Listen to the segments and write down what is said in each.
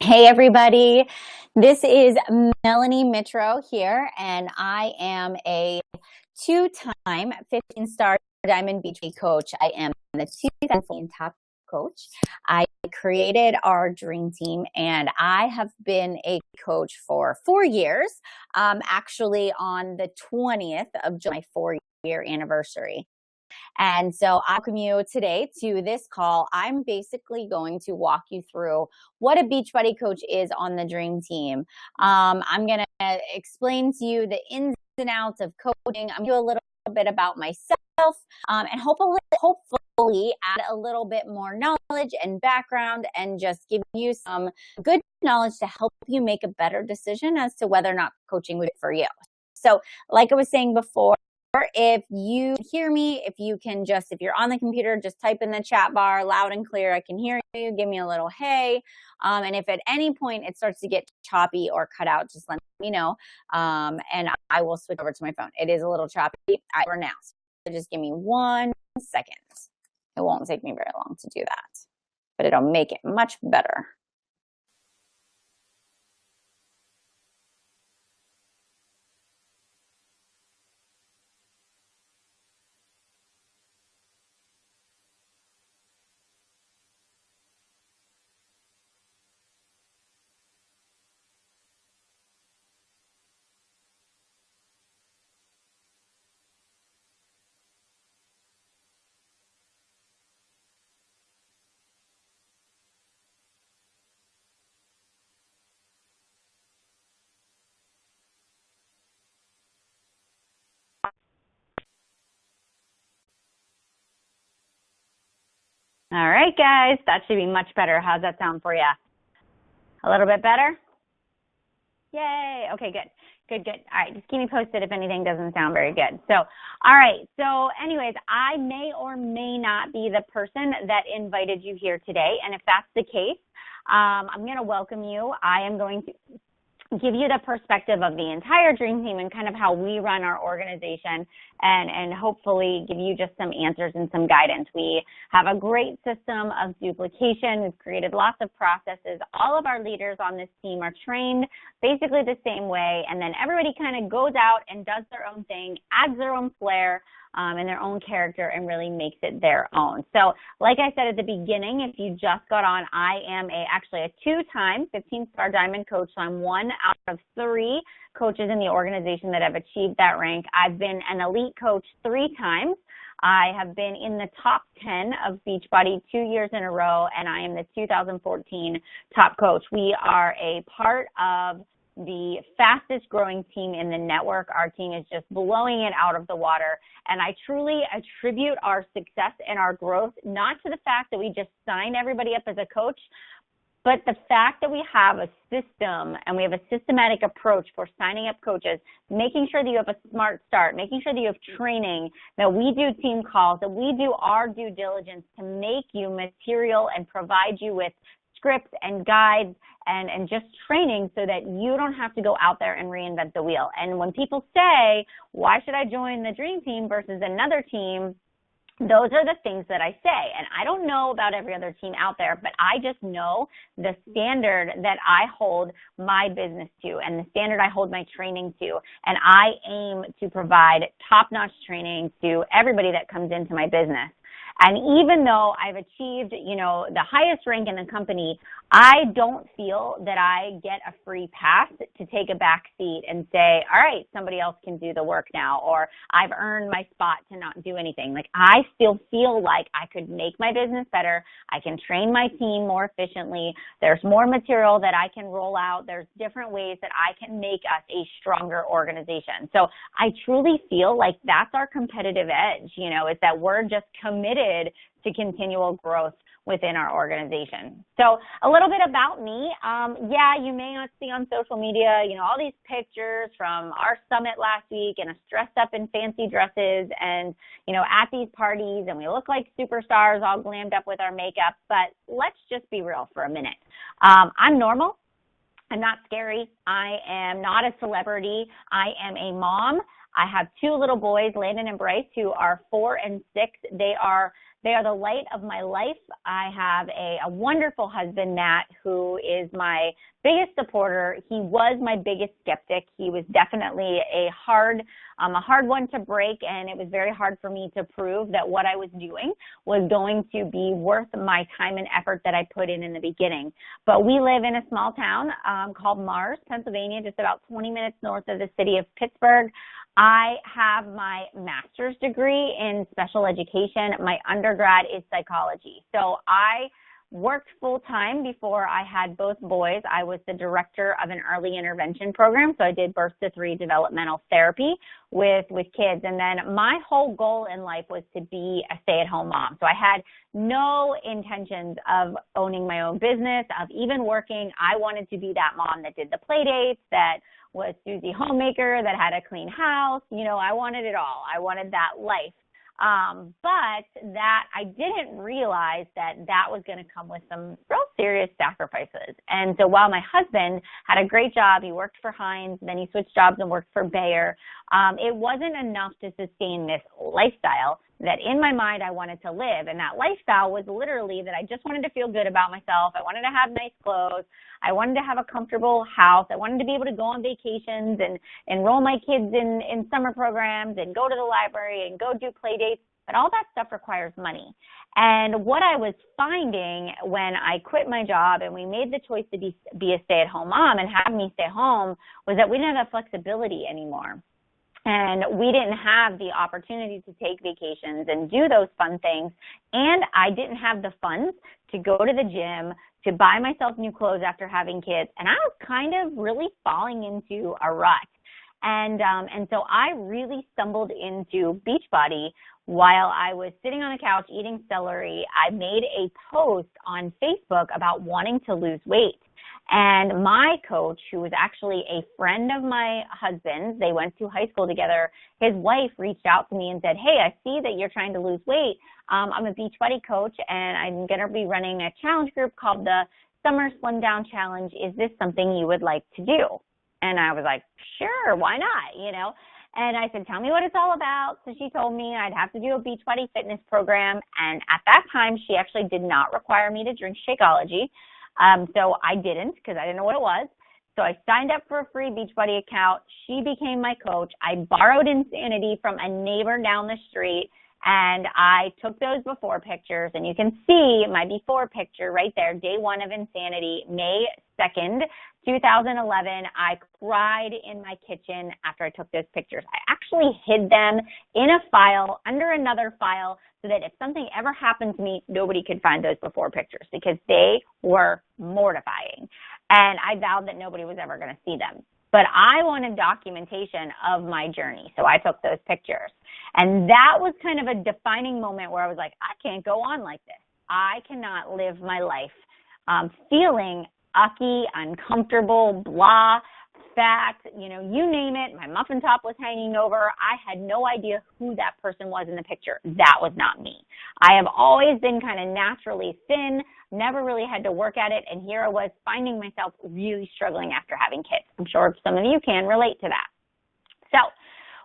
Hey everybody, this is Melanie Mitro here, and I am a two-time 15-star Diamond Beachbody Coach. I am the 2014 top coach. I created our dream team, and I have been a coach for 4 years, actually on the 20th of July, 4-year anniversary. And so I welcome you today to this call. I'm basically going to walk you through what a Beachbody coach is on the dream team. I'm going to explain to you the ins and outs of coaching. I'm going to do a little bit about myself and hopefully add a little bit more knowledge and background and just give you some good knowledge to help you make a better decision as to whether or not coaching would be for you. So like I was saying before, if you hear me, if you're on the computer, just type in the chat bar loud and clear. I can hear you. Give me a little hey. And if at any point it starts to get choppy or cut out, just let me know. And I will switch over to my phone. It is a little choppy for now. So just give me 1 second. It won't take me very long to do that, but it'll make it much better. All right, guys, that should be much better. How's that sound for you? A little bit better? Yay. Okay, good. Good. All right, just keep me posted if anything doesn't sound very good. So, all right. So anyways, I may or may not be the person that invited you here today. And if that's the case, I'm going to welcome you. I am going to give you the perspective of the entire dream team and kind of how we run our organization and hopefully give you just some answers and some guidance. We have a great system of duplication. We've created lots of processes. All of our leaders on this team are trained basically the same way, and then everybody kind of goes out and does their own thing, adds their own flair, and their own character and really makes it their own. So like I said at the beginning, if you just got on, I am actually a two-time 15-star Diamond coach. So I'm 1 out of 3 coaches in the organization that have achieved that rank. I've been an elite coach 3 times. I have been in the top 10 of Beachbody 2 years in a row, and I am the 2014 top coach. We are a part of the fastest growing team in the network. Our team is just blowing it out of the water. And I truly attribute our success and our growth not to the fact that we just sign everybody up as a coach, but the fact that we have a system and we have a systematic approach for signing up coaches, making sure that you have a smart start, making sure that you have training, that we do team calls, that we do our due diligence to make you material and provide you with scripts and guides and just training so that you don't have to go out there and reinvent the wheel. And when people say, why should I join the dream team versus another team? Those are the things that I say. And I don't know about every other team out there, but I just know the standard that I hold my business to and the standard I hold my training to. And I aim to provide top-notch training to everybody that comes into my business. And even though I've achieved, the highest rank in the company, I don't feel that I get a free pass to take a back seat and say, all right, somebody else can do the work now, or I've earned my spot to not do anything. Like, I still feel like I could make my business better. I can train my team more efficiently. There's more material that I can roll out. There's different ways that I can make us a stronger organization. So I truly feel like that's our competitive edge, is that we're just committed to continual growth within our organization. So a little bit about me. You may not see on social media, all these pictures from our summit last week and us dressed up in fancy dresses and, at these parties, and we look like superstars all glammed up with our makeup. But let's just be real for a minute. I'm normal. I'm not scary. I am not a celebrity. I am a mom. I have 2 little boys, Landon and Bryce, who are 4 and 6. They are They are the light of my life. I have a wonderful husband, Matt, who is my biggest supporter. He was my biggest skeptic. He was definitely a hard one to break, and it was very hard for me to prove that what I was doing was going to be worth my time and effort that I put in the beginning. But we live in a small town called Mars, Pennsylvania, just about 20 minutes north of the city of Pittsburgh. I have my master's degree in special education. My undergrad is psychology. So I worked full-time before I had both boys. I was the director of an early intervention program, so I did birth to 3 developmental therapy with kids. And then my whole goal in life was to be a stay-at-home mom. So I had no intentions of owning my own business, of even working. I wanted to be that mom that did the play dates, that was Susie Homemaker, that had a clean house. I wanted it all. I wanted that life. But that I didn't realize that was going to come with some real serious sacrifices. And so while my husband had a great job, he worked for Heinz, then he switched jobs and worked for Bayer, it wasn't enough to sustain this lifestyle that in my mind I wanted to live. And that lifestyle was literally that I just wanted to feel good about myself. I wanted to have nice clothes. I wanted to have a comfortable house. I wanted to be able to go on vacations and enroll my kids in summer programs and go to the library and go do play dates. But all that stuff requires money. And what I was finding when I quit my job and we made the choice to be a stay-at-home mom and have me stay home was that we didn't have that flexibility anymore. And we didn't have the opportunity to take vacations and do those fun things. And I didn't have the funds to go to the gym, to buy myself new clothes after having kids. And I was kind of really falling into a rut. And so I really stumbled into Beachbody while I was sitting on a couch eating celery. I made a post on Facebook about wanting to lose weight. And my coach, who was actually a friend of my husband's, they went to high school together, his wife reached out to me and said, "Hey, I see that you're trying to lose weight. I'm a Beachbody coach, and I'm going to be running a challenge group called the Summer Slim Down Challenge. Is this something you would like to do?" And I was like, "Sure, why not?" And I said, "Tell me what it's all about." So she told me I'd have to do a Beachbody fitness program. And at that time, she actually did not require me to drink Shakeology. So I didn't, because I didn't know what it was. So I signed up for a free Beachbody account. She became my coach. I borrowed Insanity from a neighbor down the street, and I took those before pictures. And you can see my before picture right there, day 1 of Insanity, May 2nd, 2011. I cried in my kitchen after I took those pictures. I actually hid them in a file under another file so that if something ever happened to me, nobody could find those before pictures because they were mortifying. And I vowed that nobody was ever going to see them. But I wanted documentation of my journey, so I took those pictures. And that was kind of a defining moment where I was like, I can't go on like this. I cannot live my life feeling ucky, uncomfortable, blah, fat, you name it. My muffin top was hanging over. I had no idea who that person was in the picture. That was not me. I have always been kind of naturally thin, never really had to work at it, and here I was finding myself really struggling after having kids. I'm sure some of you can relate to that. So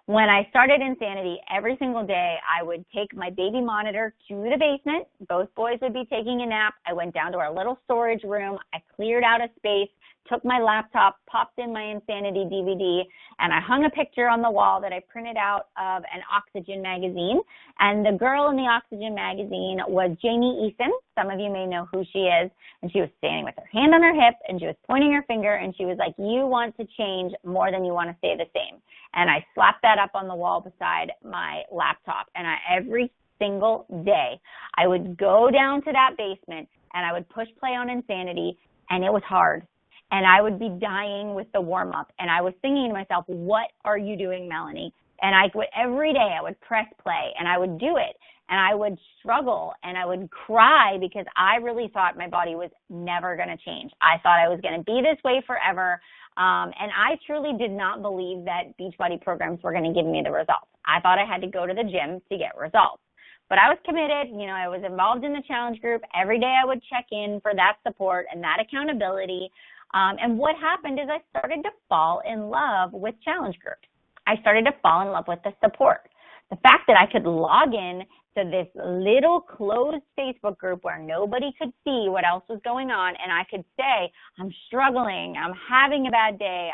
when I started Insanity, every single day I would take my baby monitor to the basement. Both boys would be taking a nap. I went down to our little storage room. I cleared out a space, took my laptop, popped in my Insanity DVD, and I hung a picture on the wall that I printed out of an Oxygen magazine. And the girl in the Oxygen magazine was Jamie Eason. Some of you may know who she is. And she was standing with her hand on her hip, and she was pointing her finger, and she was like, "You want to change more than you want to stay the same." And I slapped that up on the wall beside my laptop. And every single day, I would go down to that basement, and I would push play on Insanity, and it was hard. And I would be dying with the warm-up. And I was thinking to myself, what are you doing, Melanie? And every day I would press play, and I would do it. And I would struggle, and I would cry because I really thought my body was never going to change. I thought I was going to be this way forever. And I truly did not believe that Beachbody programs were going to give me the results. I thought I had to go to the gym to get results. But I was committed. I was involved in the challenge group. Every day I would check in for that support and that accountability. And what happened is I started to fall in love with challenge groups. I started to fall in love with the support. the fact that I could log in to this little closed Facebook group where nobody could see what else was going on, and I could say, I'm struggling, I'm having a bad day,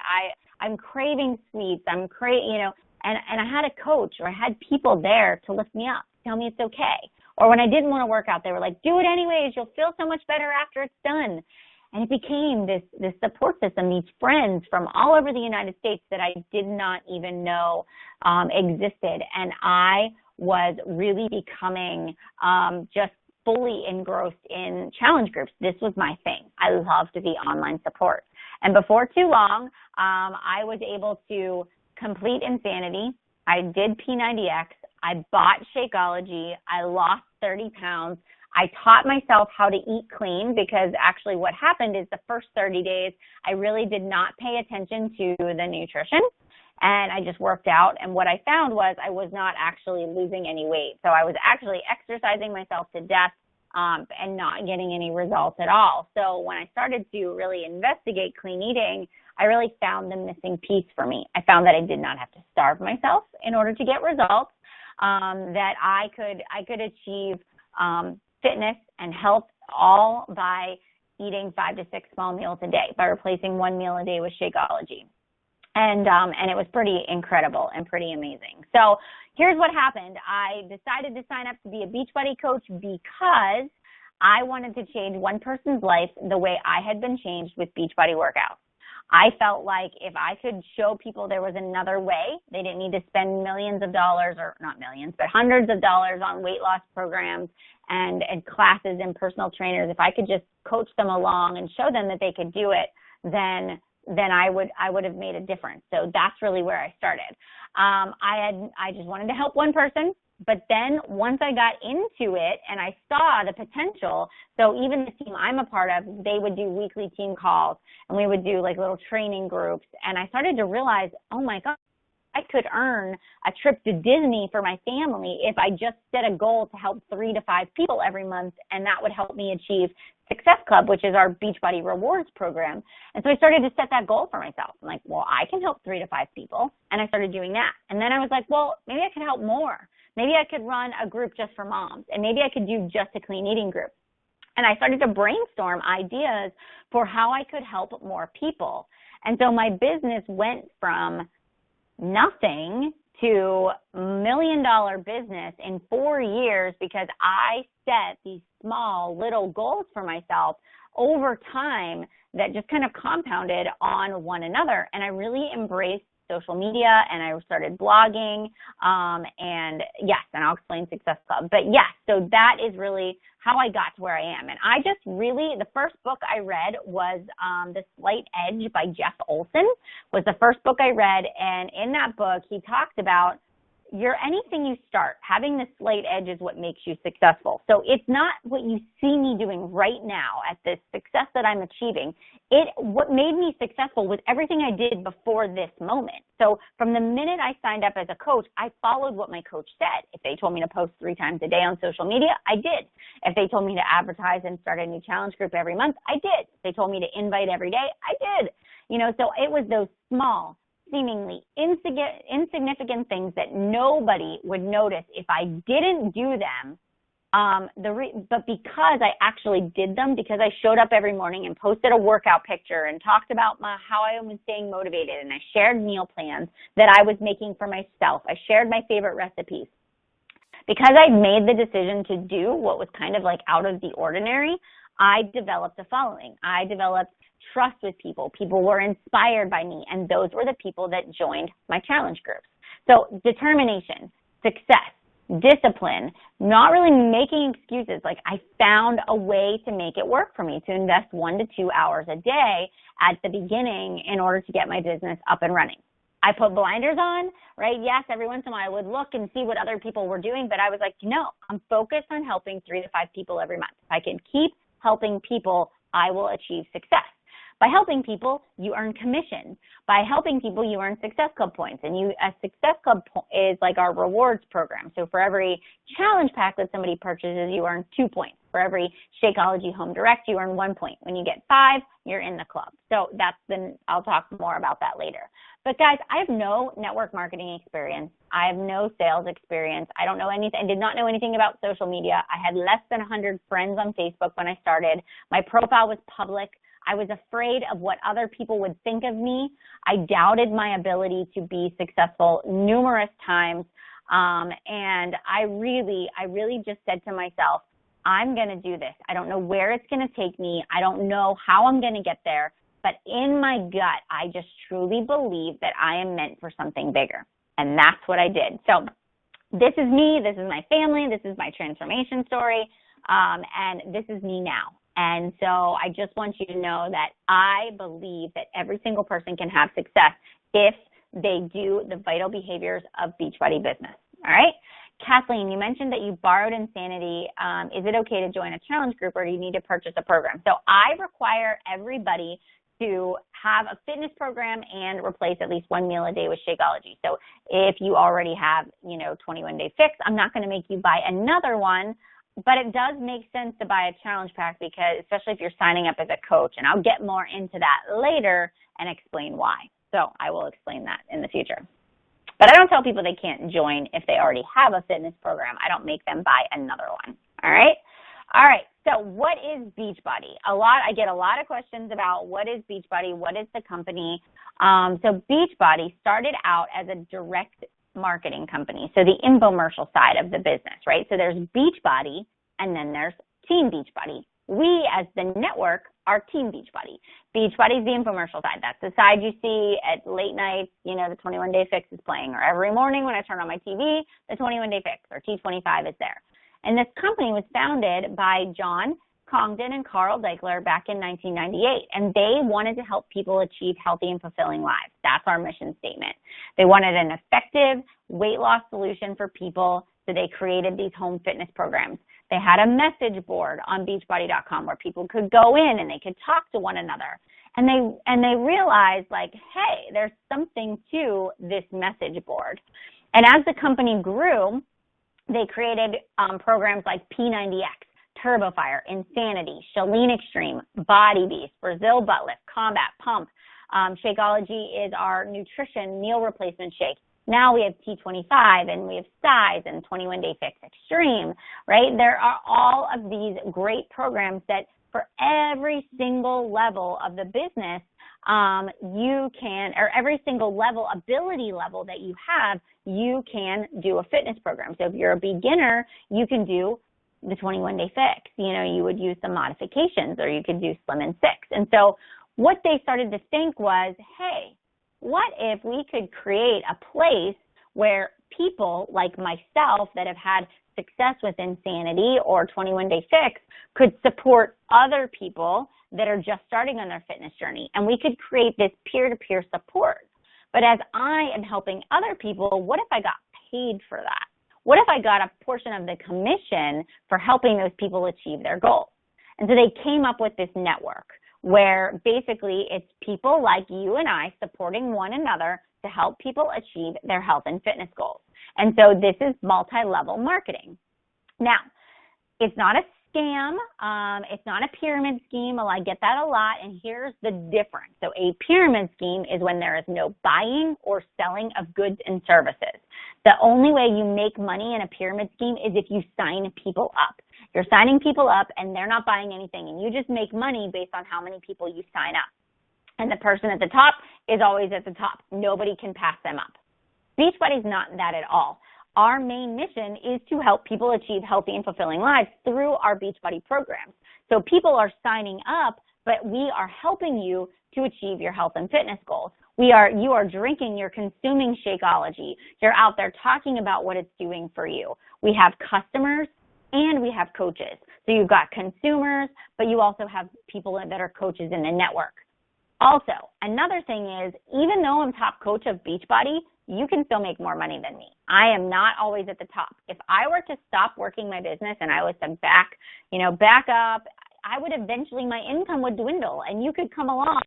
I'm craving sweets, and I had a coach, or I had people there to lift me up, tell me it's okay. Or when I didn't want to work out, they were like, do it anyways, you'll feel so much better after it's done. And it became this support system, these friends from all over the United States that I did not even know existed. And I was really becoming just fully engrossed in challenge groups. This was my thing. I loved the online support. And before too long, I was able to complete Insanity. I did P90X. I bought Shakeology. I lost 30 pounds. I taught myself how to eat clean, because actually what happened is the first 30 days, I really did not pay attention to the nutrition, and I just worked out. And what I found was I was not actually losing any weight. So I was actually exercising myself to death and not getting any results at all. So when I started to really investigate clean eating, I really found the missing piece for me. I found that I did not have to starve myself in order to get results, that I could achieve fitness and health all by eating 5 to 6 small meals a day, by replacing 1 meal a day with Shakeology. And it was pretty incredible and pretty amazing. So here's what happened. I decided to sign up to be a Beachbody coach because I wanted to change one person's life the way I had been changed with Beachbody workouts. I felt like if I could show people there was another way, they didn't need to spend millions of dollars, or not millions, but hundreds of dollars on weight loss programs and classes and personal trainers. If I could just coach them along and show them that they could do it, then I would have made a difference. So that's really where I started. I just wanted to help one person. But then once I got into it and I saw the potential, so even the team I'm a part of, they would do weekly team calls, and we would do like little training groups. And I started to realize, oh my God, I could earn a trip to Disney for my family if I just set a goal to help 3 to 5 people every month, and that would help me achieve Success Club, which is our Beachbody Rewards program. And so I started to set that goal for myself. I'm like, well, I can help 3 to 5 people, and I started doing that. And then I was like, well, maybe I could help more. Maybe I could run a group just for moms, and maybe I could do just a clean eating group. And I started to brainstorm ideas for how I could help more people. And so my business went from nothing to $1 million business in 4 years because I set these small little goals for myself over time that just kind of compounded on one another. And I really embraced social media, and I started blogging, and I'll explain Success Club. But yes, so that is really how I got to where I am. And I just really, the first book I read was The Slight Edge by Jeff Olson, was the first book I read. And in that book, he talked about anything you start, having the slight edge is what makes you successful. So it's not what you see me doing right now at this success that I'm achieving. What made me successful was everything I did before this moment. So from the minute I signed up as a coach, I followed what my coach said. If they told me to post 3 times a day on social media, I did. If they told me to advertise and start a new challenge group every month, I did. If they told me to invite every day, I did. So it was those small, seemingly insignificant things that nobody would notice if I didn't do them. But because I actually did them, because I showed up every morning and posted a workout picture and talked about how I was staying motivated, and I shared meal plans that I was making for myself. I shared my favorite recipes. Because I made the decision to do what was kind of like out of the ordinary, I developed a following. I developed trust with people. People were inspired by me, and those were the people that joined my challenge groups. So determination, success, discipline, not really making excuses. Like, I found a way to make it work for me, to invest 1 to 2 hours a day at the beginning in order to get my business up and running. I put blinders on, right? Yes, every once in a while I would look and see what other people were doing, but I was like, no, I'm focused on helping 3 to 5 people every month. If I can keep helping people, I will achieve success. By helping people, you earn commission. By helping people, you earn Success Club points. And a Success Club is like our rewards program. So for every challenge pack that somebody purchases, you earn 2 points. For every Shakeology Home Direct, you earn 1 point. When you get 5, you're in the club. So I'll talk more about that later. But guys, I have no network marketing experience. I have no sales experience. I don't know anything. I did not know anything about social media. I had less than 100 friends on Facebook when I started. My profile was public. I was afraid of what other people would think of me. I doubted my ability to be successful numerous times. And I really just said to myself, I'm going to do this. I don't know where it's going to take me. I don't know how I'm going to get there. But in my gut, I just truly believe that I am meant for something bigger. And that's what I did. So this is me. This is my family. This is my transformation story. And this is me now. And so I just want you to know that I believe that every single person can have success if they do the vital behaviors of Beachbody business. All right? Kathleen, you mentioned that you borrowed Insanity. Is it okay to join a challenge group, or do you need to purchase a program? So I require everybody to have a fitness program and replace at least 1 meal a day with Shakeology. So if you already have, 21-day fix, I'm not going to make you buy another one, but it does make sense to buy a challenge pack, because especially if you're signing up as a coach, and I'll get more into that later and explain why. So I will explain that in the future. But I don't tell people they can't join if they already have a fitness program. I don't make them buy another one. All right? All right. So what is Beachbody? I get a lot of questions about what is Beachbody, what is the company. So Beachbody started out as a direct marketing company, so the infomercial side of the business, right? So there's Beachbody, and then there's Team Beachbody. We, as the network, are Team Beachbody. Beachbody is the infomercial side. That's the side you see at late night, the 21-day fix is playing, or every morning when I turn on my TV, the 21-day fix, or T25 is there. And this company was founded by John Congdon and Carl Deichler back in 1998, and they wanted to help people achieve healthy and fulfilling lives. That's our mission statement. They wanted an effective weight loss solution for people, so they created these home fitness programs. They had a message board on beachbody.com where people could go in and they could talk to one another. And they realized, hey, there's something to this message board. And as the company grew, they created programs like P90X, Turbo Fire, Insanity, Chalene Extreme, Body Beast, Brazil Butt Lift, Combat, Pump. Shakeology is our nutrition meal replacement shake. Now we have T25, and we have Size, and 21-Day Fix Extreme, right? There are all of these great programs that for every single level of the business, you can, or every single level, ability level that you have, you can do a fitness program. So if you're a beginner, you can do the 21-Day Fix. You would use some modifications, or you could do Slim and 6. And so what they started to think was, hey, what if we could create a place where people like myself that have had success with Insanity or 21-Day Fix could support other people that are just starting on their fitness journey, and we could create this peer-to-peer support. But as I am helping other people, what if I got paid for that? What if I got a portion of the commission for helping those people achieve their goals? And so they came up with this network where basically it's people like you and I supporting one another to help people achieve their health and fitness goals. And so this is multi-level marketing. Now, it's not a scam. It's not a pyramid scheme. Well, I get that a lot, and here's the difference. So a pyramid scheme is when there is no buying or selling of goods and services. The only way you make money in a pyramid scheme is if you sign people up. You're signing people up, and they're not buying anything, and you just make money based on how many people you sign up. And the person at the top is always at the top. Nobody can pass them up. Beachbody's not that at all. Our main mission is to help people achieve healthy and fulfilling lives through our Beachbody programs. So people are signing up, but we are helping you to achieve your health and fitness goals. You are drinking, you're consuming Shakeology. You're out there talking about what it's doing for you. We have customers and we have coaches. So you've got consumers, but you also have people that are coaches in the network. Also, another thing is, even though I'm top coach of Beachbody, you can still make more money than me. I am not always at the top. If I were to stop working my business and I was to back up, I would eventually, my income would dwindle, and you could come along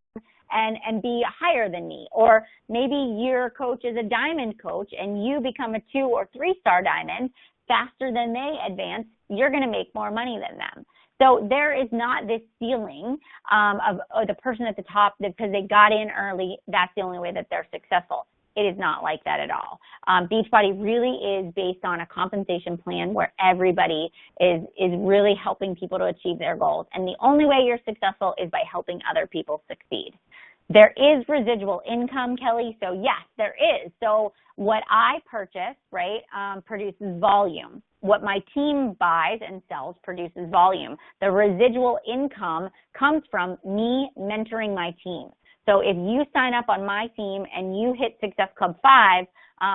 and be higher than me. Or maybe your coach is a diamond coach and you become a 2 or 3-star diamond faster than they advance. You're going to make more money than them. So there is not this ceiling of the person at the top that because they got in early, that's the only way that they're successful. It is not like that at all. Beachbody really is based on a compensation plan where everybody is really helping people to achieve their goals. And the only way you're successful is by helping other people succeed. There is residual income, Kelly. So yes, there is. So what I purchase, right, produces volume. What my team buys and sells produces volume. The residual income comes from me mentoring my team. So if you sign up on my team and you hit Success Club 5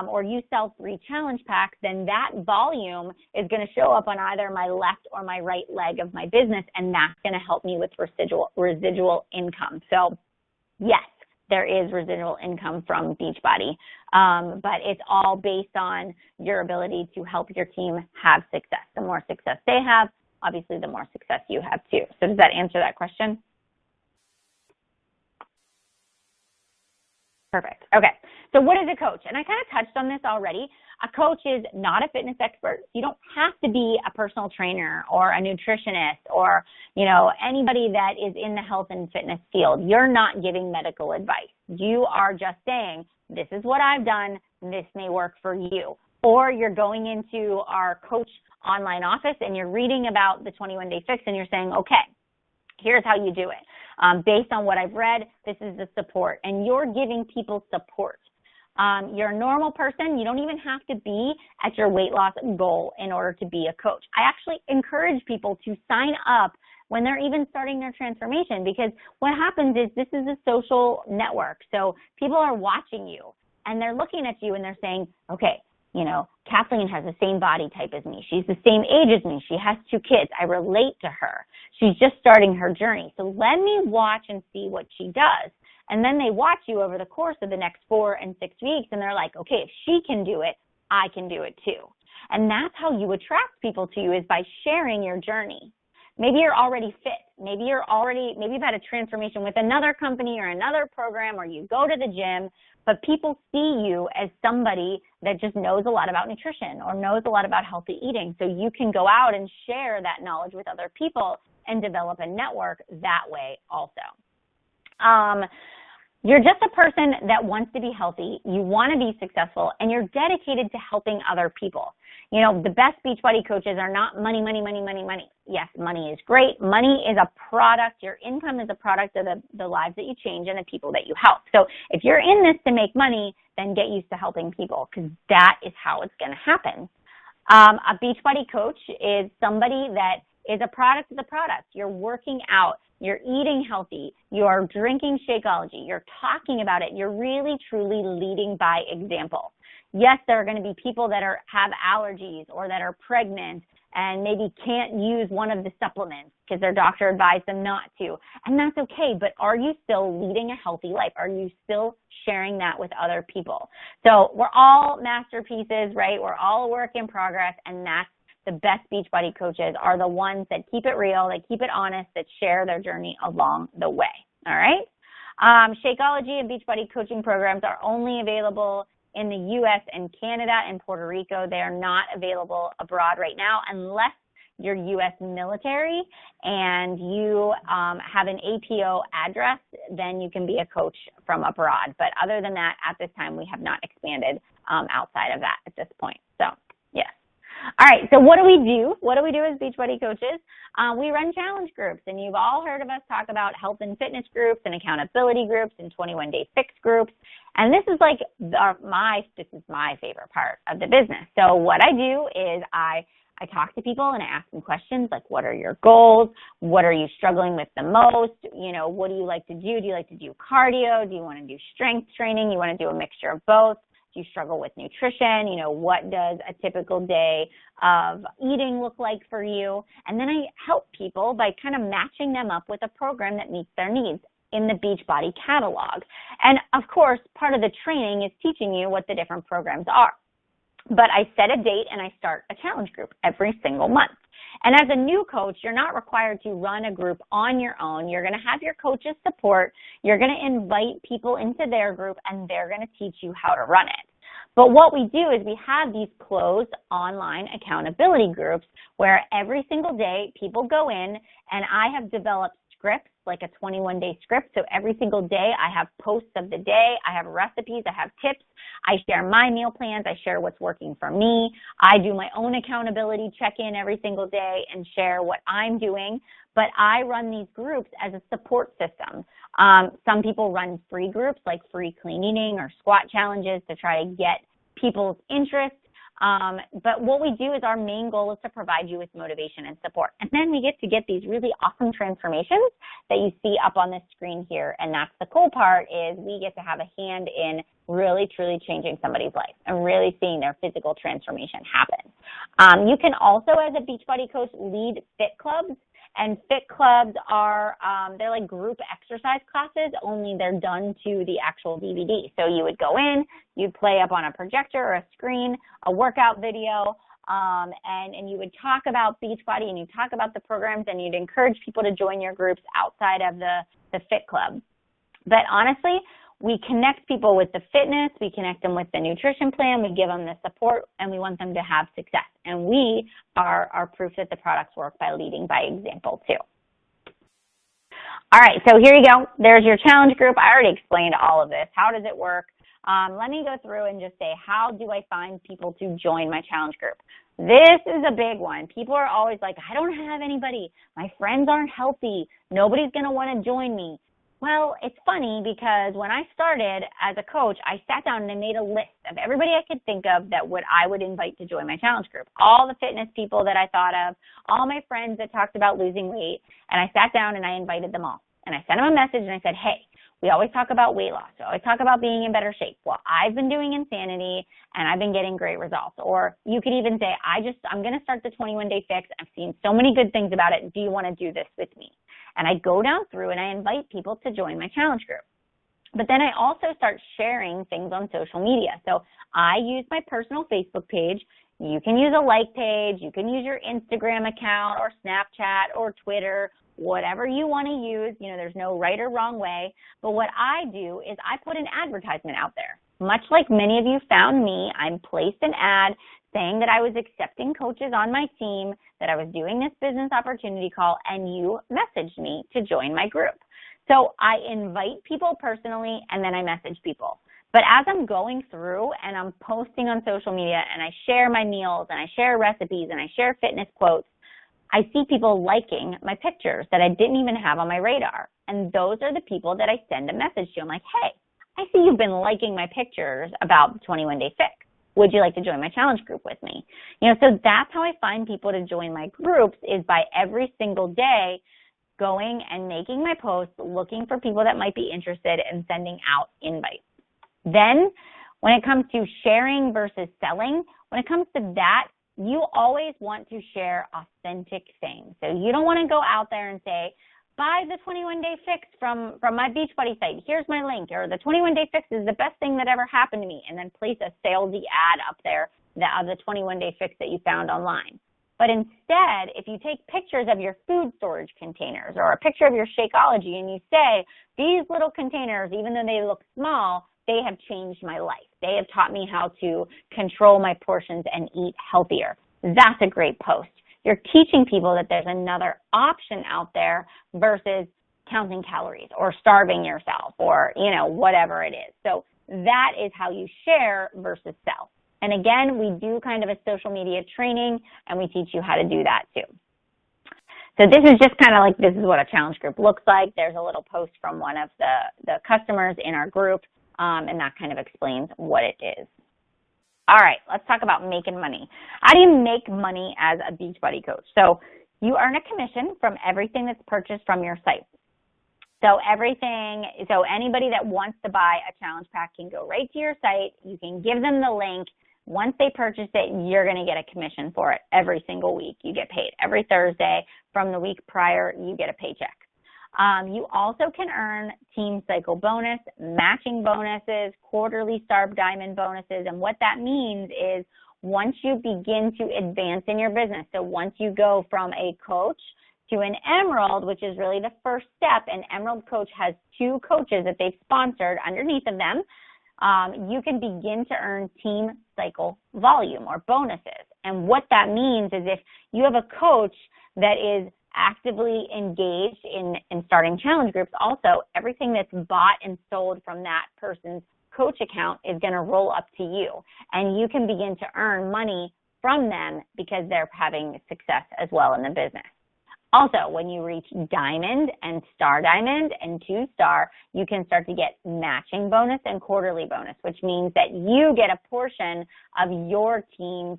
or you sell 3 challenge packs, then that volume is going to show up on either my left or my right leg of my business, and that's going to help me with residual income. So yes, there is residual income from Beachbody, but it's all based on your ability to help your team have success. The more success they have, obviously the more success you have too. So does that answer that question? Perfect. Okay. So what is a coach? And I kind of touched on this already. A coach is not a fitness expert. You don't have to be a personal trainer or a nutritionist or, anybody that is in the health and fitness field. You're not giving medical advice. You are just saying, this is what I've done. This may work for you. Or you're going into our coach online office and you're reading about the 21-day fix and you're saying, okay, here's how you do it. Based on what I've read, this is the support. And you're giving people support. You're a normal person. You don't even have to be at your weight loss goal in order to be a coach. I actually encourage people to sign up when they're even starting their transformation, because what happens is this is a social network. So people are watching you and they're looking at you and they're saying, okay, Kathleen has the same body type as me. She's the same age as me. She has 2 kids. I relate to her. She's just starting her journey. So let me watch and see what she does. And then they watch you over the course of the next 4 and 6 weeks, and they're like, okay, if she can do it, I can do it too. And that's how you attract people to you, is by sharing your journey. Maybe you're already fit. Maybe you've had a transformation with another company or another program, or you go to the gym, but people see you as somebody that just knows a lot about nutrition or knows a lot about healthy eating. So you can go out and share that knowledge with other people and develop a network that way also. You're just a person that wants to be healthy, you want to be successful, and you're dedicated to helping other people. The best Beachbody coaches are not money, money, money, money, money. Yes, money is great. Money is a product. Your income is a product of the lives that you change and the people that you help. So if you're in this to make money, then get used to helping people, because that is how it's going to happen. A Beachbody coach is somebody that is a product of the product. You're working out. You're eating healthy. You're drinking Shakeology. You're talking about it. You're really, truly leading by example. Yes, there are going to be people that have allergies or that are pregnant and maybe can't use one of the supplements because their doctor advised them not to. And that's okay, but are you still leading a healthy life? Are you still sharing that with other people? So we're all masterpieces, right? We're all a work in progress, and that's the best Beachbody coaches are the ones that keep it real, that keep it honest, that share their journey along the way, all right? Shakeology and Beachbody coaching programs are only available in the U.S. and Canada and Puerto Rico. They are not available abroad right now unless you're U.S. military and you have an APO address, then you can be a coach from abroad. But other than that, at this time, we have not expanded outside of that at this point. So, yes. All right, so what do we do? What do we do as Beachbody coaches? We run challenge groups, and you've all heard of us talk about health and fitness groups and accountability groups and 21-day fix groups. And this is like this is my favorite part of the business. So what I do is I talk to people and I ask them questions like, what are your goals? What are you struggling with the most? What do you like to do? Do you like to do cardio? Do you want to do strength training? You want to do a mixture of both? Do you struggle with nutrition? What does a typical day of eating look like for you? And then I help people by kind of matching them up with a program that meets their needs in the Beachbody catalog. And of course, part of the training is teaching you what the different programs are. But I set a date and I start a challenge group every single month. And as a new coach, you're not required to run a group on your own. You're going to have your coach's support. You're going to invite people into their group, and they're going to teach you how to run it. But what we do is we have these closed online accountability groups where every single day people go in, and I have developed scripts, like a 21-day script. So every single day I have posts of the day, I have recipes, I have tips, I share my meal plans, I share what's working for me. I do my own accountability check-in every single day and share what I'm doing. But I run these groups as a support system. Some people run free groups like free clean eating or squat challenges to try to get people's interest. But what we do is our main goal is to provide you with motivation and support. And then we get to get these really awesome transformations that you see up on this screen here. And that's the cool part, is we get to have a hand in really, truly changing somebody's life and really seeing their physical transformation happen. You can also, as a Beachbody coach, lead fit clubs. And fit clubs are, they're like group exercise classes, only they're done to the actual DVD. So you would go in, you'd play up on a projector or a screen, a workout video, and you would talk about Beachbody, and you'd talk about the programs, and you'd encourage people to join your groups outside of the fit club. But honestly, we connect people with the fitness, we connect them with the nutrition plan, we give them the support, and we want them to have success. And we are proof that the products work by leading by example too. All right, so here you go. There's your challenge group. I already explained all of this. How does it work? Let me go through and just say, how do I find people to join my challenge group? This is a big one. People are always like, I don't have anybody. My friends aren't healthy. Nobody's going to want to join me. Well, it's funny because when I started as a coach, I sat down and I made a list of everybody I could think of that I would invite to join my challenge group. All the fitness people that I thought of, all my friends that talked about losing weight, and I sat down and I invited them all. And I sent them a message and I said, hey, we always talk about weight loss. We always talk about being in better shape. Well, I've been doing Insanity and I've been getting great results. Or you could even say, I'm going to start the 21-day fix. I've seen so many good things about it. Do you want to do this with me? And I go down through and I invite people to join my challenge group. But then I also start sharing things on social media. So I use my personal Facebook page. You can use a like page. You can use your Instagram account or Snapchat or Twitter, whatever you want to use. You know, there's no right or wrong way. But what I do is I put an advertisement out there. Much like many of you found me, I placed an ad saying that I was accepting coaches on my team, that I was doing this business opportunity call, and you messaged me to join my group. So I invite people personally, and then I message people. But as I'm going through and I'm posting on social media and I share my meals and I share recipes and I share fitness quotes, I see people liking my pictures that I didn't even have on my radar. And those are the people that I send a message to. I'm like, hey, I see you've been liking my pictures about the 21-day fix. Would you like to join my challenge group with me? You know, so that's how I find people to join my groups, is by every single day going and making my posts, looking for people that might be interested, and sending out invites. Then when it comes to sharing versus selling, when it comes to that, you always want to share authentic things. So you don't want to go out there and say, buy the 21-day fix from my Beachbody site. Here's my link. Or the 21-day fix is the best thing that ever happened to me. And then place a salesy ad up there of the 21-day fix that you found online. But instead, if you take pictures of your food storage containers or a picture of your Shakeology and you say, these little containers, even though they look small, they have changed my life. They have taught me how to control my portions and eat healthier. That's a great post. You're teaching people that there's another option out there versus counting calories or starving yourself or, you know, whatever it is. So that is how you share versus sell. And again, we do kind of a social media training, and we teach you how to do that too. So this is just kind of like, this is what a challenge group looks like. There's a little post from one of the customers in our group, and that kind of explains what it is. All right, let's talk about making money. How do you make money as a Beachbody coach? So you earn a commission from everything that's purchased from your site. So anybody that wants to buy a challenge pack can go right to your site. You can give them the link. Once they purchase it, you're going to get a commission for it every single week. You get paid every Thursday. From the week prior, you get a paycheck. You also can earn team cycle bonus, matching bonuses, quarterly Star Diamond bonuses. And what that means is once you begin to advance in your business, so once you go from a coach to an emerald, which is really the first step, an emerald coach has 2 coaches that they've sponsored underneath of them, you can begin to earn team cycle volume or bonuses. And what that means is if you have a coach that is actively engaged in starting challenge groups, also everything that's bought and sold from that person's coach account is going to roll up to you. And you can begin to earn money from them because they're having success as well in the business. Also, when you reach diamond and star diamond and 2-star, you can start to get matching bonus and quarterly bonus, which means that you get a portion of your team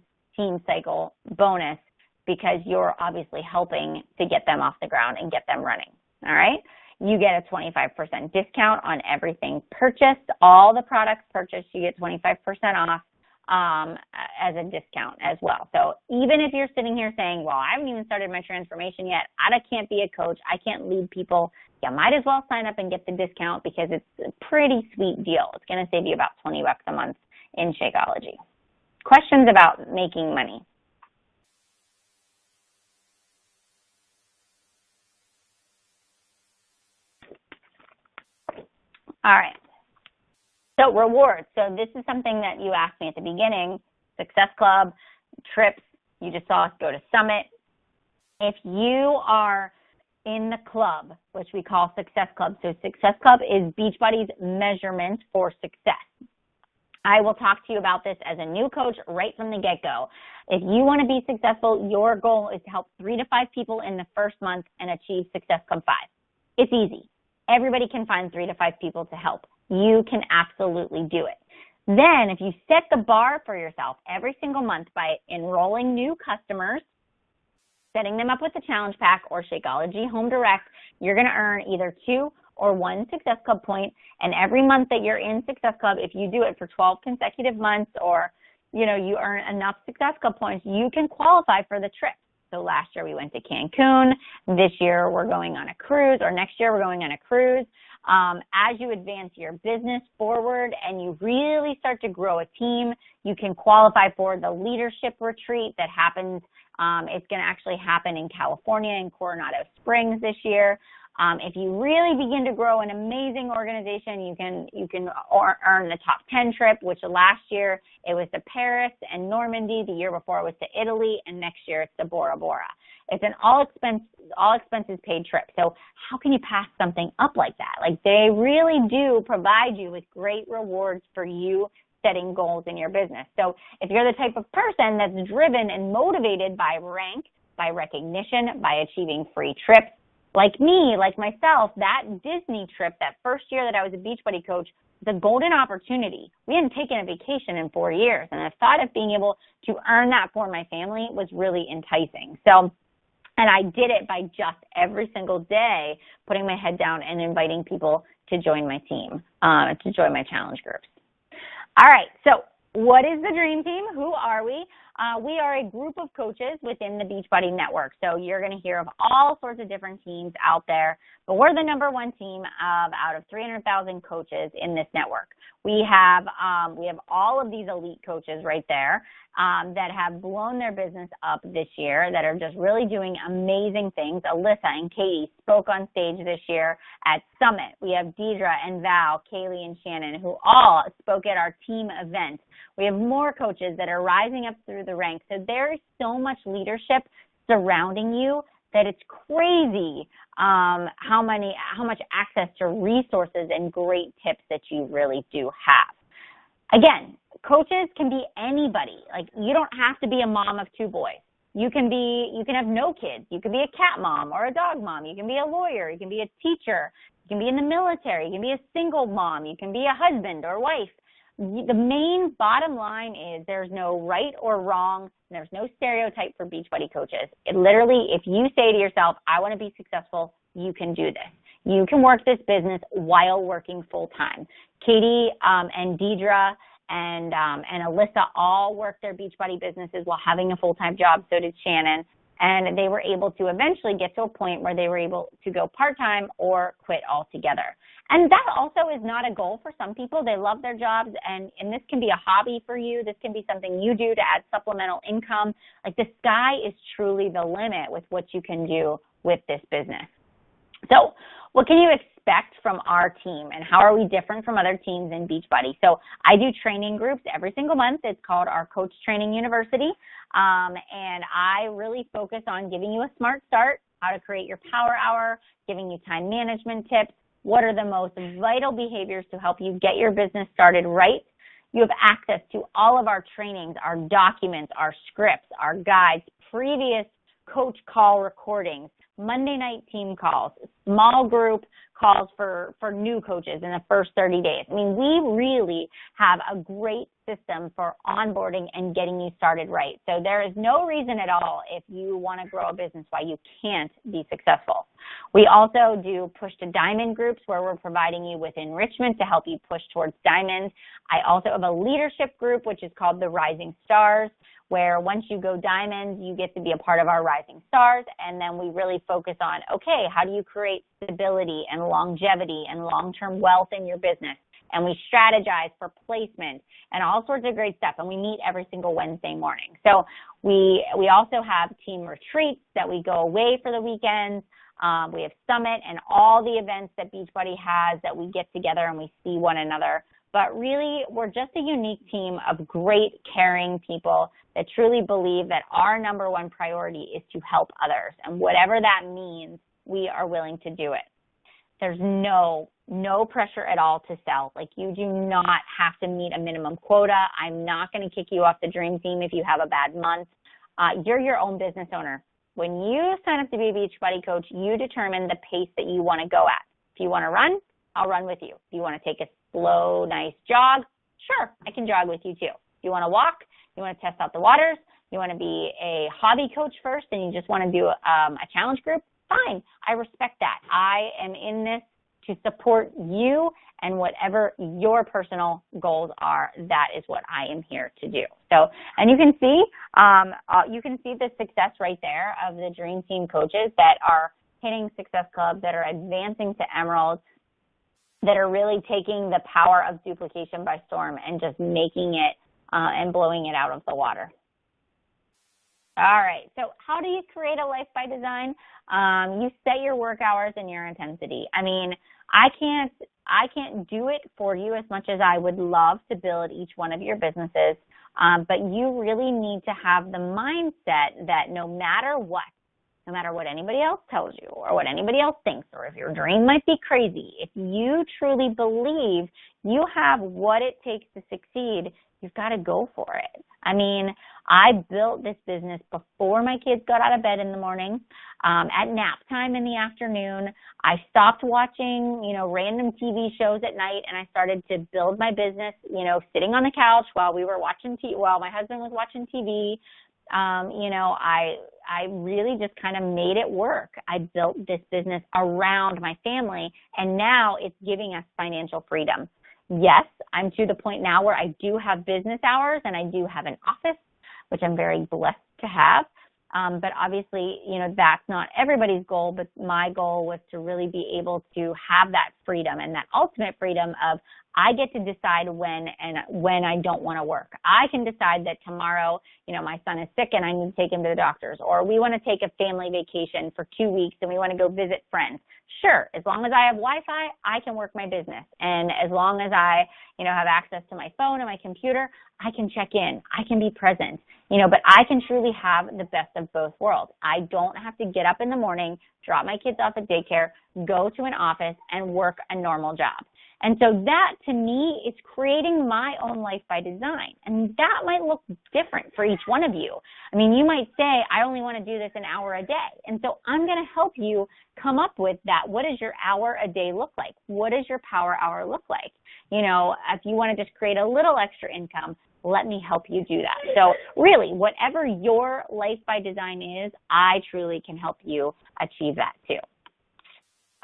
cycle bonus because you're obviously helping to get them off the ground and get them running. All right? You get a 25% discount on everything purchased. All the products purchased, you get 25% off as a discount as well. So even if you're sitting here saying, well, I haven't even started my transformation yet, I can't be a coach, I can't lead people, you might as well sign up and get the discount because it's a pretty sweet deal. It's going to save you about $20 a month in Shakeology. Questions about making money? All right. So rewards. So this is something that you asked me at the beginning. Success Club, trips. You just saw us go to Summit. If you are in the club, which we call Success Club, so Success Club is Beachbody's measurement for success. I will talk to you about this as a new coach right from the get-go. If you want to be successful, your goal is to help 3 to 5 people in the first month and achieve Success Club 5. It's easy. Everybody can find 3 to 5 people to help. You can absolutely do it. Then if you set the bar for yourself every single month by enrolling new customers, setting them up with the challenge pack or Shakeology Home Direct, you're going to earn either 2 or 1 Success Club point. And every month that you're in Success Club, if you do it for 12 consecutive months or, you earn enough Success Club points, you can qualify for the trip. So last year we went to Cancun. This year we're going on a cruise, or next year we're going on a cruise. As you advance your business forward and you really start to grow a team, you can qualify for the leadership retreat that happens. It's going to actually happen in California in Coronado Springs this year. If you really begin to grow an amazing organization, you can earn the top 10 trip, which last year it was to Paris and Normandy. The year before it was to Italy, and next year it's to Bora Bora. It's an all expenses paid trip. So how can you pass something up like that? Like, they really do provide you with great rewards for you setting goals in your business. So if you're the type of person that's driven and motivated by rank, by recognition, by achieving free trips, like me, like myself, that Disney trip, that first year that I was a Beachbody coach, was a golden opportunity. We hadn't taken a vacation in 4 years, and the thought of being able to earn that for my family was really enticing. So, and I did it by just every single day putting my head down and inviting people to join my team, to join my challenge groups. All right, so what is the Dream Team? Who are we? We are a group of coaches within the Beachbody Network. So you're going to hear of all sorts of different teams out there, but we're the #1 team out of 300,000 coaches in this network. We have all of these elite coaches right there that have blown their business up this year, that are just really doing amazing things. Alyssa and Katie spoke on stage this year at Summit. We have Deidre and Val, Kaylee and Shannon, who all spoke at our team event. We have more coaches that are rising up through the ranks. So there is so much leadership surrounding you that it's crazy how much access to resources and great tips that you really do have. Again, coaches can be anybody. Like, you don't have to be a mom of 2 boys. You can have no kids. You can be a cat mom or a dog mom. You can be a lawyer. You can be a teacher. You can be in the military. You can be a single mom. You can be a husband or wife. The main bottom line is there's no right or wrong. There's no stereotype for Beachbody coaches. It literally, if you say to yourself, I want to be successful, you can do this. You can work this business while working full time. Katie and Deidre and Alyssa all work their Beachbody businesses while having a full-time job. So did Shannon. And they were able to eventually get to a point where they were able to go part-time or quit altogether. And that also is not a goal for some people. They love their jobs, and this can be a hobby for you. This can be something you do to add supplemental income. Like, the sky is truly the limit with what you can do with this business. So what can you expect from our team, and how are we different from other teams in Beachbody? So I do training groups every single month. It's called our Coach Training University, and I really focus on giving you a smart start, how to create your power hour, giving you time management tips, what are the most vital behaviors to help you get your business started right. You have access to all of our trainings, our documents, our scripts, our guides, previous coach call recordings, Monday night team calls, small group calls for new coaches in the first 30 days. I mean, we really have a great system for onboarding and getting you started right. So there is no reason at all, if you want to grow a business, why you can't be successful. We also do push to diamond groups where we're providing you with enrichment to help you push towards diamond. I also have a leadership group, which is called the Rising Stars, where once you go diamond, you get to be a part of our Rising Stars, and then we really focus on, okay, how do you create stability and longevity and long-term wealth in your business? And we strategize for placement and all sorts of great stuff, and we meet every single Wednesday morning. So we also have team retreats that we go away for the weekends. We have Summit and all the events that Beachbody has that we get together and we see one another. But really, we're just a unique team of great, caring people that truly believe that our number one priority is to help others. And whatever that means, we are willing to do it. There's no pressure at all to sell. Like, you do not have to meet a minimum quota. I'm not going to kick you off the dream team if you have a bad month. You're your own business owner. When you sign up to be a Beachbody Coach, you determine the pace that you want to go at. If you want to run, I'll run with you. If you want to take a slow, nice jog, sure, I can jog with you too. If you want to walk, you want to test out the waters, you want to be a hobby coach first, and you just want to do a challenge group, fine. I respect that. I am in this to support you, and whatever your personal goals are, that is what I am here to do. So, and you can see the success right there of the Dream Team coaches that are hitting Success Club, that are advancing to Emerald, that are really taking the power of duplication by storm and just making it and blowing it out of the water. All right, so how do you create a life by design? You set your work hours and your intensity. I mean, I can't do it for you as much as I would love to build each one of your businesses, but you really need to have the mindset that no matter what anybody else tells you or what anybody else thinks, or if your dream might be crazy, if you truly believe you have what it takes to succeed, you've got to go for it. I mean, I built this business before my kids got out of bed in the morning, at nap time in the afternoon. I stopped watching, random TV shows at night, and I started to build my business, sitting on the couch while while my husband was watching TV. I really just kind of made it work. I built this business around my family, and now it's giving us financial freedom. Yes, I'm to the point now where I do have business hours and I do have an office, which I'm very blessed to have. But obviously, that's not everybody's goal, but my goal was to really be able to have that freedom and that ultimate freedom of, I get to decide when I don't want to work. I can decide that tomorrow, my son is sick and I need to take him to the doctor's, or we want to take a family vacation for 2 weeks and we want to go visit friends. Sure, as long as I have Wi-Fi, I can work my business. And as long as I, have access to my phone and my computer, I can check in. I can be present, but I can truly have the best of both worlds. I don't have to get up in the morning, drop my kids off at daycare, go to an office and work a normal job. And so that, to me, is creating my own life by design. And that might look different for each one of you. I mean, you might say, I only want to do this an hour a day. And so I'm going to help you come up with that. What does your hour a day look like? What does your power hour look like? If you want to just create a little extra income, let me help you do that. So really, whatever your life by design is, I truly can help you achieve that too.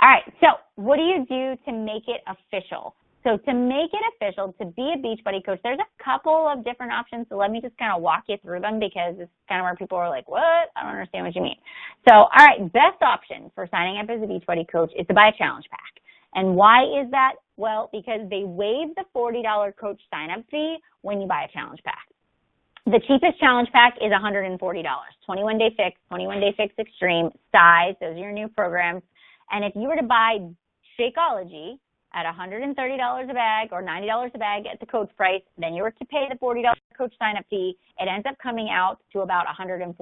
All right, so what do you do to make it official? So to make it official, to be a Beachbody coach, there's a couple of different options. So let me just kind of walk you through them because it's kind of where people are like, what? I don't understand what you mean. So, all right, best option for signing up as a Beachbody coach is to buy a challenge pack. And why is that? Well, because they waive the $40 coach sign-up fee when you buy a challenge pack. The cheapest challenge pack is $140, 21-day fix, 21-day fix extreme, size, those are your new programs. And if you were to buy Shakeology at $130 a bag or $90 a bag at the coach price, then you were to pay the $40 coach sign-up fee, it ends up coming out to about $140.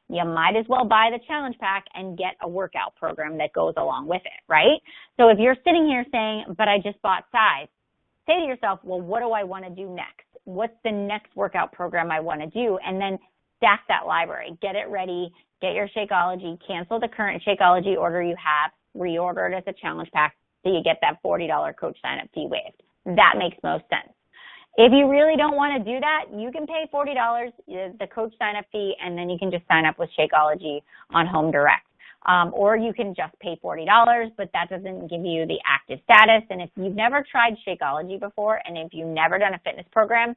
You might as well buy the challenge pack and get a workout program that goes along with it, right? So if you're sitting here saying, but I just bought size, say to yourself, well, what do I want to do next? What's the next workout program I want to do? And then stack that library. Get it ready. Get your Shakeology. Cancel the current Shakeology order you have. Reorder it as a challenge pack so you get that $40 coach sign-up fee waived. That makes most sense. If you really don't want to do that, you can pay $40, the coach sign-up fee, and then you can just sign up with Shakeology on Home Direct. Or you can just pay $40, but that doesn't give you the active status. And if you've never tried Shakeology before, and if you've never done a fitness program,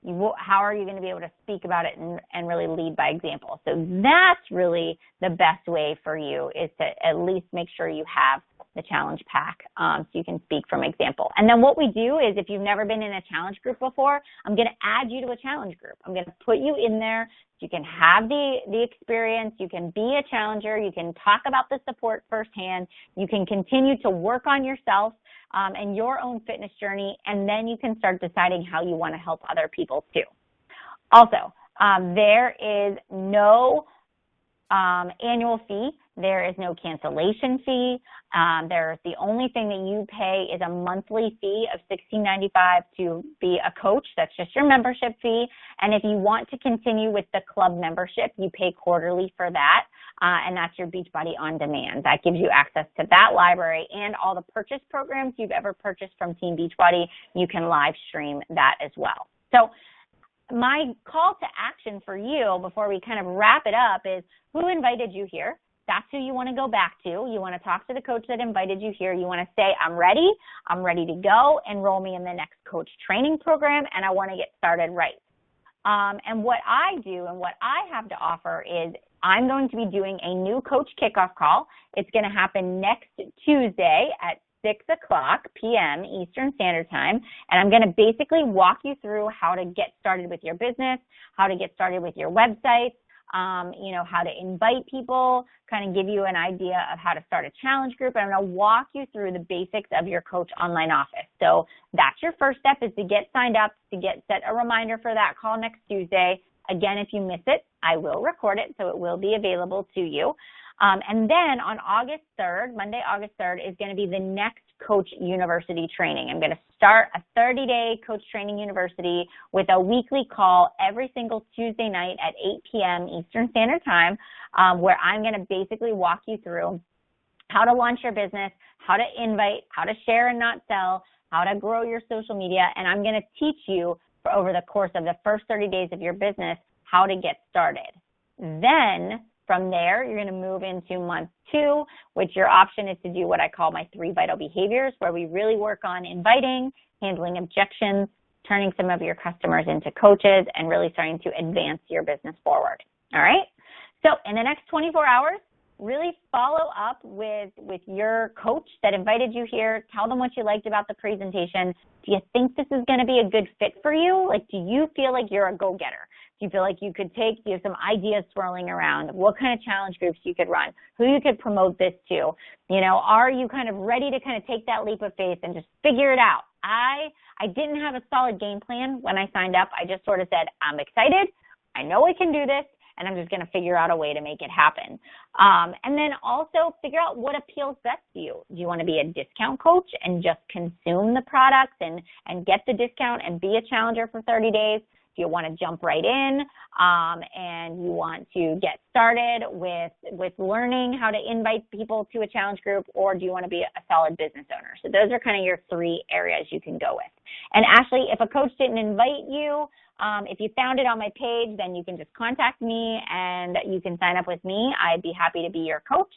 how are you going to be able to speak about it and really lead by example? So that's really the best way for you, is to at least make sure you have the challenge pack so you can speak from example. And then what we do is, if you've never been in a challenge group before, I'm going to add you to a challenge group. I'm going to put you in there so you can have the experience. You can be a challenger. You can talk about the support firsthand. You can continue to work on yourself and your own fitness journey, and then you can start deciding how you want to help other people too. Also, there is no annual fee. There is no cancellation fee. The only thing that you pay is a monthly fee of $16.95 to be a coach. That's just your membership fee. And if you want to continue with the club membership, you pay quarterly for that. And that's your Beachbody On Demand. That gives you access to that library and all the purchase programs you've ever purchased from Team Beachbody. You can live stream that as well. So my call to action for you before we kind of wrap it up is, who invited you here? That's who you want to go back to. You want to talk to the coach that invited you here. You want to say, I'm ready to go, enroll me in the next coach training program, and I want to get started right. And what I do and what I have to offer is, I'm going to be doing a new coach kickoff call. It's going to happen next Tuesday at 6 o'clock p.m. Eastern Standard Time, and I'm going to basically walk you through how to get started with your business, how to get started with your website, how to invite people, kind of give you an idea of how to start a challenge group. And I'm going to walk you through the basics of your coach online office. So that's your first step, is to get signed up, to set a reminder for that call next Tuesday. Again, if you miss it, I will record it, so it will be available to you. And then on August 3rd, Monday, August 3rd, is going to be the next Coach University training. I'm going to start a 30-day Coach Training University with a weekly call every single Tuesday night at 8 p.m. Eastern Standard Time, where I'm going to basically walk you through how to launch your business, how to invite, how to share and not sell, how to grow your social media, and I'm going to teach you over the course of the first 30 days of your business how to get started. Then from there, you're going to move into month 2, which your option is to do what I call my 3 vital behaviors, where we really work on inviting, handling objections, turning some of your customers into coaches, and really starting to advance your business forward. All right? So in the next 24 hours, really follow up with your coach that invited you here. Tell them what you liked about the presentation. Do you think this is going to be a good fit for you? Like, do you feel like you're a go-getter? Do you feel like you have some ideas swirling around what kind of challenge groups you could run, who you could promote this to? Are you kind of ready to kind of take that leap of faith and just figure it out? I didn't have a solid game plan when I signed up. I just sort of said, I'm excited. I know I can do this, and I'm just going to figure out a way to make it happen. And then also figure out what appeals best to you. Do you want to be a discount coach and just consume the products and get the discount and be a challenger for 30 days? Do you want to jump right in and you want to get started with learning how to invite people to a challenge group, or do you want to be a solid business owner? So those are kind of your 3 areas you can go with. And Ashley, if a coach didn't invite you, if you found it on my page, then you can just contact me and you can sign up with me. I'd be happy to be your coach.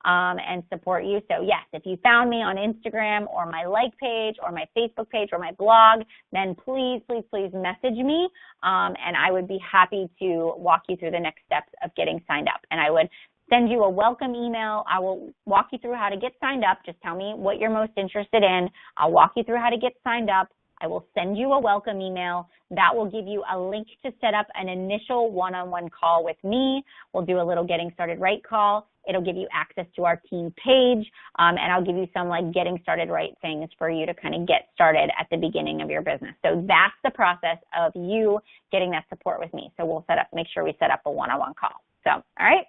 and support you. So yes, if you found me on Instagram or my like page or my Facebook page or my blog, then please, please, please message me, and I would be happy to walk you through the next steps of getting signed up. And I would send you a welcome email. I will walk you through how to get signed up. Just tell me what you're most interested in. I'll walk you through how to get signed up. I will send you a welcome email. That will give you a link to set up an initial one-on-one call with me. We'll do a little getting started right call. It'll give you access to our team page, and I'll give you some like getting started right things for you to kind of get started at the beginning of your business. So that's the process of you getting that support with me. So we'll make sure we set up a one-on-one call. So, all right.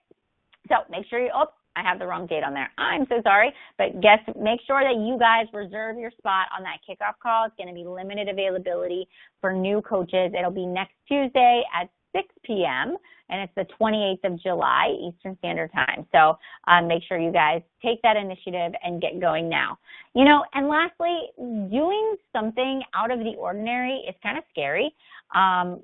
So make sure I have the wrong date on there. I'm so sorry, but make sure that you guys reserve your spot on that kickoff call. It's going to be limited availability for new coaches. It'll be next Tuesday at 6 p.m., and it's the 28th of July, Eastern Standard Time. So make sure you guys take that initiative and get going now. And lastly, doing something out of the ordinary is kind of scary.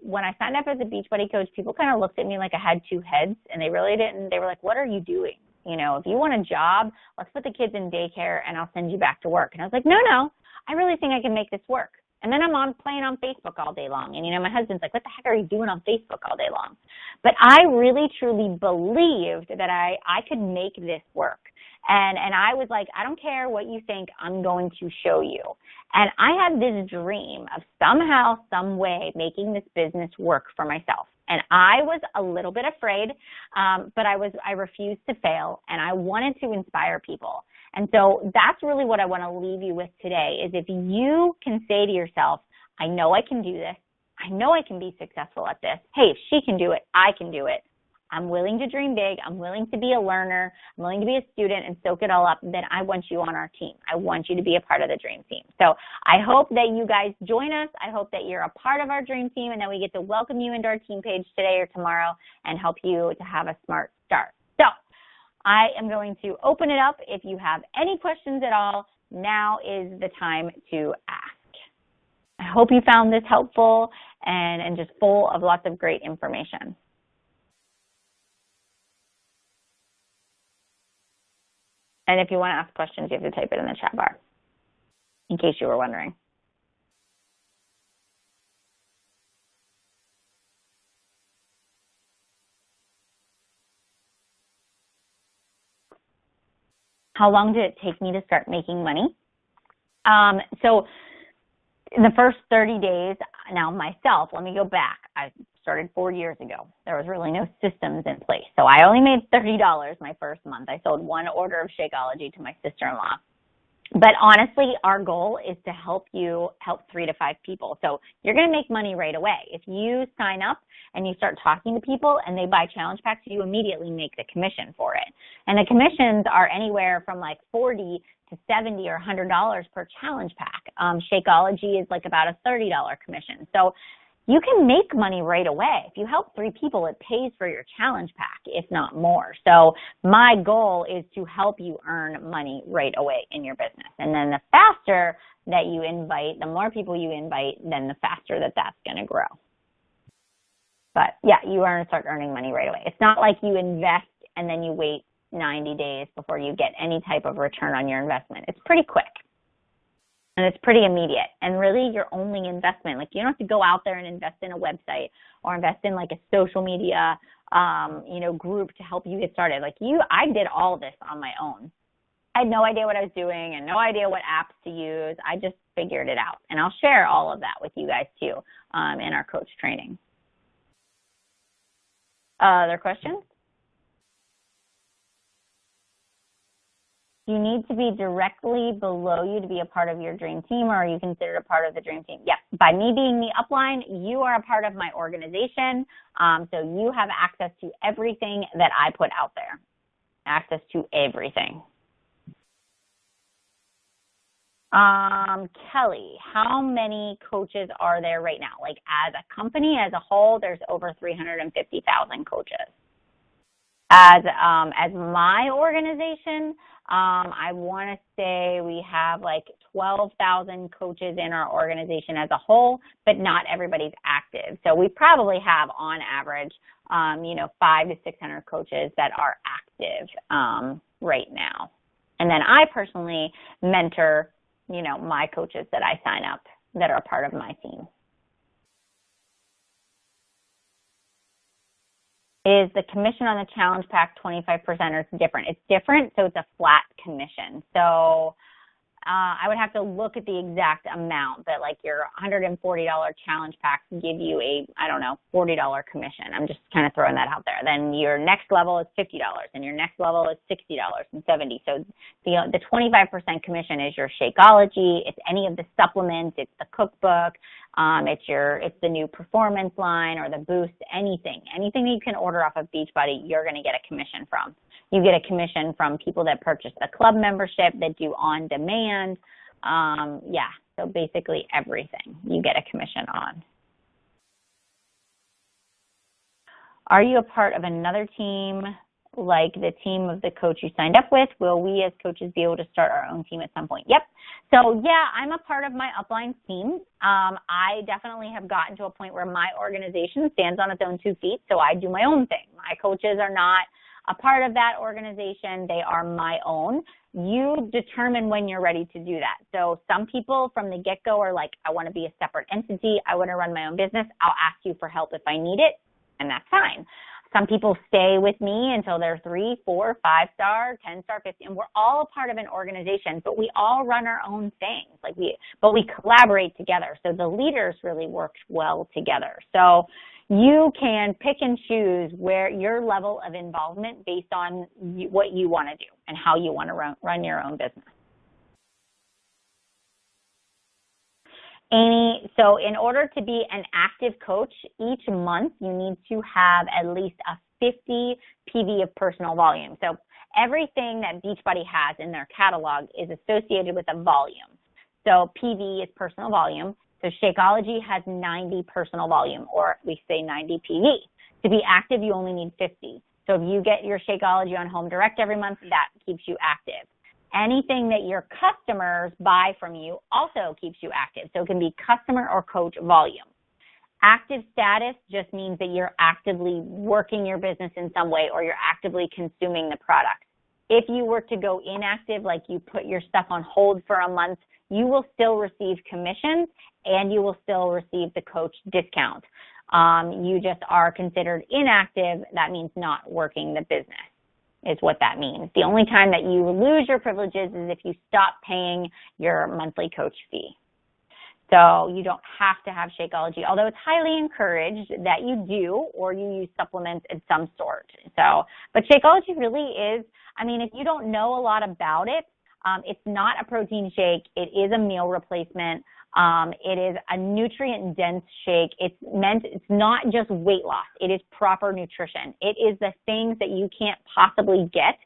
When I signed up as a Beachbody Coach, people kind of looked at me like I had two heads, and they really didn't. They were like, what are you doing? If you want a job, let's put the kids in daycare and I'll send you back to work. And I was like, no, I really think I can make this work. And then I'm playing on Facebook all day long. And, my husband's like, what the heck are you doing on Facebook all day long? But I really, truly believed that I could make this work. And I was like, I don't care what you think, I'm going to show you. And I had this dream of somehow, some way making this business work for myself. And I was a little bit afraid, but I refused to fail, and I wanted to inspire people. And so that's really what I want to leave you with today is if you can say to yourself, I know I can do this. I know I can be successful at this. Hey, if she can do it, I can do it. I'm willing to dream big. I'm willing to be a learner. I'm willing to be a student and soak it all up. Then I want you on our team. I want you to be a part of the dream team. So I hope that you guys join us. I hope that you're a part of our dream team and that we get to welcome you into our team page today or tomorrow and help you to have a smart start. So I am going to open it up. If you have any questions at all, now is the time to ask. I hope you found this helpful and just full of lots of great information. And if you want to ask questions, you have to type it in the chat bar, in case you were wondering. How long did it take me to start making money? So in the first 30 days, now myself, let me go back. I started 4 years ago. There was really no systems in place. So I only made $30 my first month. I sold one order of Shakeology to my sister-in-law. But honestly, our goal is to help 3 to 5 people. So you're going to make money right away. If you sign up and you start talking to people and they buy challenge packs, you immediately make the commission for it. And the commissions are anywhere from like $40 to $70 or $100 per challenge pack. Shakeology is like about a $30 commission. So you can make money right away. If you help 3 people, it pays for your challenge pack, if not more. So my goal is to help you earn money right away in your business. And then the faster that you invite, the more people you invite, then the faster that's going to grow. But yeah, you are going to start earning money right away. It's not like you invest and then you wait 90 days before you get any type of return on your investment. It's pretty quick. And it's pretty immediate. And really your only investment, like you don't have to go out there and invest in a website or invest in like a social media, group to help you get started. I did all this on my own. I had no idea what I was doing and no idea what apps to use. I just figured it out. And I'll share all of that with you guys too in our coach training. Other questions? You need to be directly below you to be a part of your dream team, or are you considered a part of the dream team? Yep. By me being the upline, you are a part of my organization, so you have access to everything that I put out there. Access to everything. Kelly, how many coaches are there right now? Like as a company, as a whole, there's over 350,000 coaches. As my organization, I want to say we have like 12,000 coaches in our organization as a whole, but not everybody's active. So we probably have on average, 500 to 600 coaches that are active. active right now. And then I personally mentor, my coaches that I sign up that are a part of my team. Is the commission on the challenge pack 25% or it's different? It's different, so it's a flat commission. So I would have to look at the exact amount, but like your $140 challenge packs give you a, $40 commission. I'm just kind of throwing that out there. Then your next level is $50 and your next level is $60 and $70. So the 25% commission is your Shakeology. It's any of the supplements. It's the cookbook. It's the new performance line or the boost, anything that you can order off of Beachbody, you're going to get a commission from. You get a commission from people that purchase the club membership, that do on demand. So basically everything you get a commission on. Are you a part of another team like the team of the coach you signed up with? Will we as coaches be able to start our own team at some point? Yep. So yeah, I'm a part of my upline team. I definitely have gotten to a point where my organization stands on its own 2 feet, so I do my own thing. My coaches are not a part of that organization. They are my own. You determine when you're ready to do that. So some people from the get-go are like, I want to be a separate entity. I want to run my own business. I'll ask you for help if I need it, and that's fine. Some people stay with me until they're 3, 4, 5-star, 10-star, 50, and we're all a part of an organization, but we all run our own things. But we collaborate together. So the leaders really work well together. So you can pick and choose where your level of involvement based on what you want to do and how you want to run your own business. Amy, so in order to be an active coach, each month you need to have at least a 50 PV of personal volume. So everything that Beachbody has in their catalog is associated with a volume. So PV is personal volume. So Shakeology has 90 personal volume, or we say 90 PV. To be active, you only need 50. So if you get your Shakeology on Home Direct every month, that keeps you active. Anything that your customers buy from you also keeps you active. So it can be customer or coach volume. Active status just means that you're actively working your business in some way or you're actively consuming the product. If you were to go inactive, like you put your stuff on hold for a month, you will still receive commissions and you will still receive the coach discount. You just are considered inactive. That means not working the business is what that means. The only time that you lose your privileges is if you stop paying your monthly coach fee. So you don't have to have Shakeology, although it's highly encouraged that you do or you use supplements of some sort. But Shakeology really is, if you don't know a lot about it, it's not a protein shake. It is a meal replacement. It is a nutrient-dense shake. It's not just weight loss. It is proper nutrition. It is the things that you can't possibly get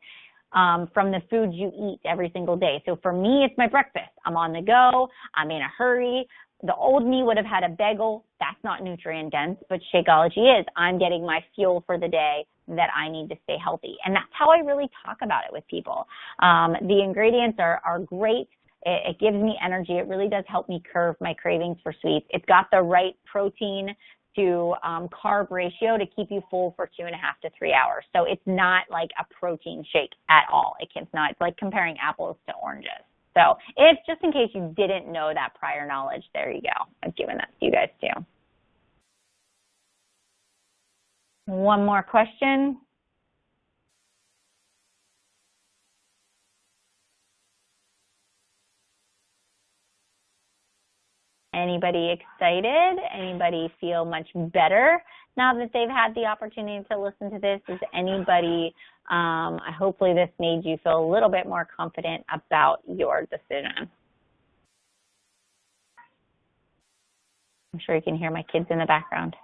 from the foods you eat every single day. So for me, it's my breakfast. I'm on the go. I'm in a hurry. The old me would have had a bagel. That's not nutrient-dense, but Shakeology is. I'm getting my fuel for the day that I need to stay healthy. And that's how I really talk about it with people. The ingredients are great. It gives me energy. It really does help me curb my cravings for sweets. It's got the right protein to carb ratio to keep you full for 2.5 to 3 hours. So it's not like a protein shake at all. It's like comparing apples to oranges. So if just in case you didn't know that prior knowledge, there you go. I've given that to you guys too. One more question. Anybody excited? Anybody feel much better now that they've had the opportunity to listen to this? Is anybody, hopefully this made you feel a little bit more confident about your decision. I'm sure you can hear my kids in the background.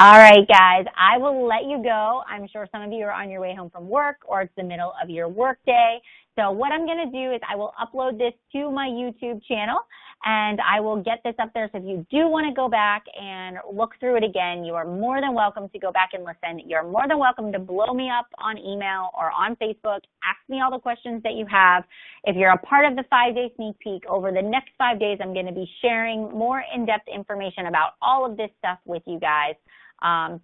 All right, guys, I will let you go. I'm sure some of you are on your way home from work or it's the middle of your work day. So what I'm going to do is I will upload this to my YouTube channel and I will get this up there. So if you do want to go back and look through it again, you are more than welcome to go back and listen. You're more than welcome to blow me up on email or on Facebook. Ask me all the questions that you have. If you're a part of the 5-day sneak peek, over the next 5 days, I'm going to be sharing more in-depth information about all of this stuff with you guys.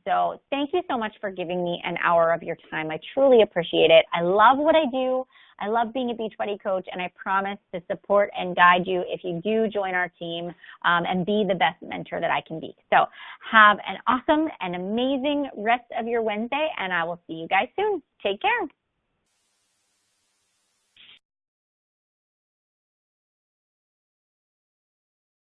So thank you so much for giving me an hour of your time. I truly appreciate it. I love what I do. I love being a Beachbody coach, and I promise to support and guide you if you do join our team and be the best mentor that I can be. So have an awesome and amazing rest of your Wednesday, and I will see you guys soon. Take care.